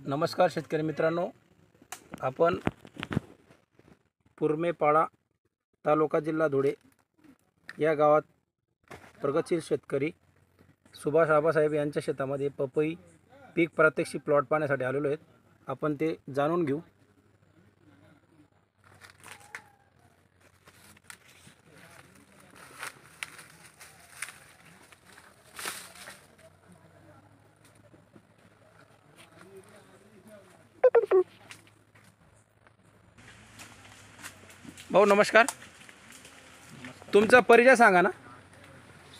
नमस्कार शेतकरी मित्रांनो, आपण पुरमेपाडा तालुका जिल्हा धुळे या गावात प्रगतशील शेतकरी सुभाष आबासाहेब यांच्या शेतामध्ये पपई पीक प्रात्यक्षिक प्लॉट पाहण्यासाठी आलेलो आहेत. आपण ते जाणून घेऊ. भाऊ नमस्कार. तुमचा परिचय सांगा ना.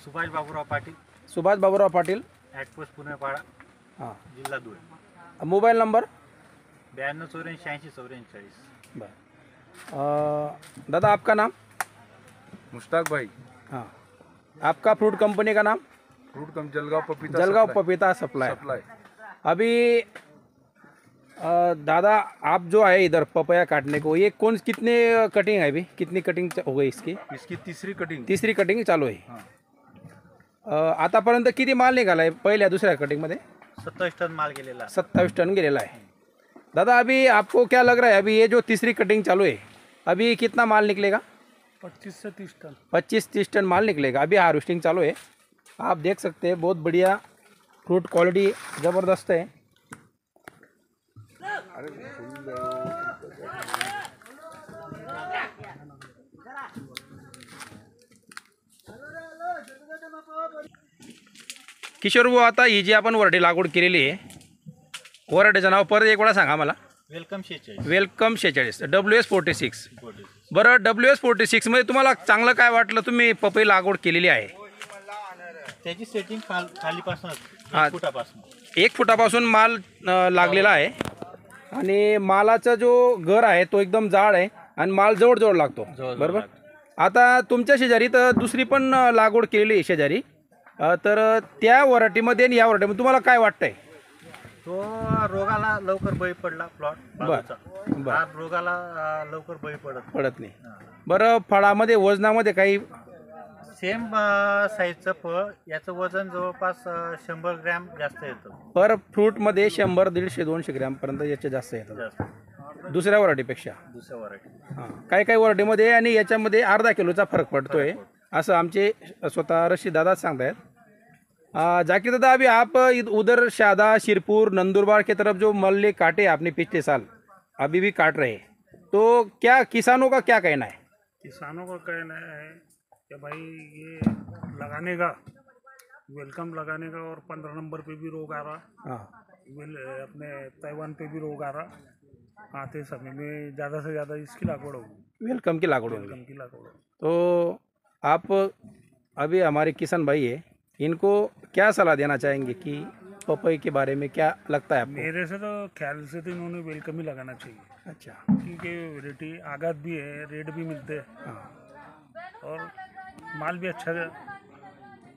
सुभाष बाबूराव पाटील, सुभाष बाबूराव पाटील, ॲटपोस्ट पुरमेपाडा, हां. जिल्हा धुळे. Mobile number 92848044. दादा आपका नाम? मुश्ताक भाई. हाँ. आपका फ्रूट कंपनी का नाम? फ्रूट कम जलगांव पपीता. जलगांव पपीता सप्लाई. अभी दादा आप जो आए इधर पपया काटने को, ये कितने कटिंग है अभी? कितनी कटिंग हो गई इसकी? इसकी तीसरी कटिंग चालू आहे. हाँ. आतापर्यंत किती माल निघाला आहे पहिल्या दुसऱ्या कटिंगमध्ये? 27 टन माल गेलेला. 27 टन गेलेला है. दादा अभी आपको क्या लग रहा है, अभी ये जो तीसरी कटिंग चालू है अभी कितना माल निकलेगा? 25 से 30 टन. 25-30 टन माल निकलेगा. अभी हार्वेस्टिंग चालू है. आप देख सकते हैं बहुत बढ़िया फ्रूट क्वालिटी ज़बरदस्त है. किशोर भाऊ, आता ही जी आपण वराठी लागवड केलेली आहे, वराठीचं नाव परत एक वेळा सांगा मला. वेलकम 46. Welcome 46 WS46. बरं, WS46 मध्ये तुम्हाला चांगलं काय वाटलं? तुम्ही पपई लागवड केलेली आहे, त्याची सेटिंग खालीपासून हा. 1 फुटापासून 1 फुटापासून माल लागलेला आहे आणि मालाचा जो गर आहे तो एकदम जाड आहे आणि माल जवळ लागतो. बरोबर. आता तुमच्या शेजारी तर दुसरी पण लागवड केलेली आहे शेजारी, तर त्या वराठीमध्ये आणि या वराठीमध्ये तुम्हाला काय वाटतंय? तो रोगाला लवकर बळी पडला प्लॉट. बरं. हा रोगाला लवकर बळी पडत नाही. बरं, फळामध्ये वजनामध्ये काही? सेम साईजचं फळ, याचं वजन जवळपास 100 ग्रॅम जास्त येतं. पर फ्रूटमध्ये 100, 150, 200 ग्रॅमपर्यंत याचे जास्त येतात दुसऱ्या वराठीपेक्षा. दुसऱ्या वराठी. हां. काही वराठीमध्ये आणि याच्यामध्ये अर्धा किलोचा फरक पडतोय असं आमचे स्वतः रशीद दादा सांगतायत. जाकिर दादा, अभी आप उधर शादा, शिरपुर, नंदुरबार के तरफ जो मल्ले काटे आपने पिछले साल, अभी भी काट रहे हैं, तो क्या किसानों का क्या कहना है? किसानों का कहना है कि भाई ये लगाने का, वेलकम लगाने का, और 15 नंबर पे भी रोग आ रहा, हाँ. अपने ताइवान पे भी रोग आ रहा. आते समय में ज़्यादा से ज़्यादा इसकी लागवड़ होगी, वेलकम की लागवड होगी. वेलकम की लागवड़ होगी. तो आप अभी हमारे किसान भाई है, इनको क्या सलाह देना चाहेंगे कि पपई के बारे में क्या लगता है आपको? मेरे से तो ख्याल से तो इन्होंने वेलकम ही लगाना चाहिए. अच्छा. क्योंकि वेराइटी आगात भी है, रेट भी मिलते हैं, हां. और माल भी अच्छा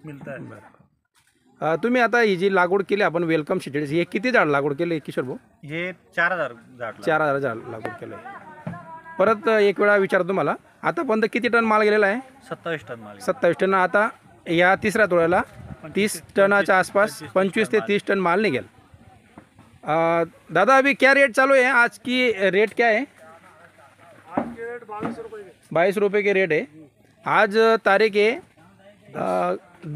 मिलता है. बरं. तुम्ही आता ही जी लागवड केली आपण वेलकम 46, हे किती झाड लागवड केली किशोर भाऊ? हे 4000 झाड. 4000 झाड लागवड केलं आहे. परत एक वेळा विचारतो तुम्हाला, आतापर्यंत किती टन माल गेलेला आहे? 27 टन माल. 27 टन. आता या तिसऱ्या तोळ्याला 30 टनाच्या आसपास 25 ते 30 टन माल निघेल. दादा अभी क्या रेट चालू है? आज की रेट क्या है? आज के रेट 22 रुपये. 22 रुपये के रेट है. आज तारीख है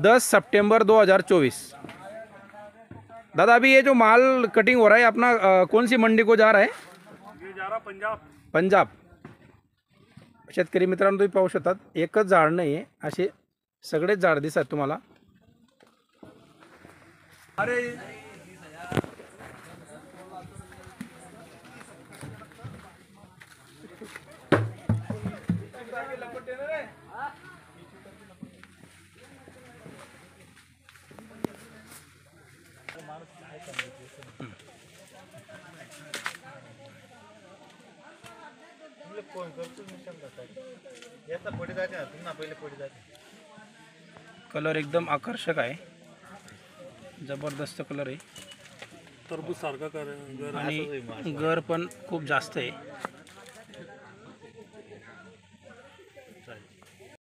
10 सितंबर 2024. दादा अभी ये जो माल कटिंग हो रहा है अपना कौन सी मंडी को जा रहा है? ये जा रहा पंजाब. शेतकरी मित्रांनो, तुम्ही पाहू शकतात एकच झाड नाही आहे, असे सगळेच झाड दिसतात तुम्हाला. अरे कलर एकदम आकर्षक आहे, जबरदस्त कलर आहे तरबूज सारखा कर आणि गर पण खूप जास्त आहे.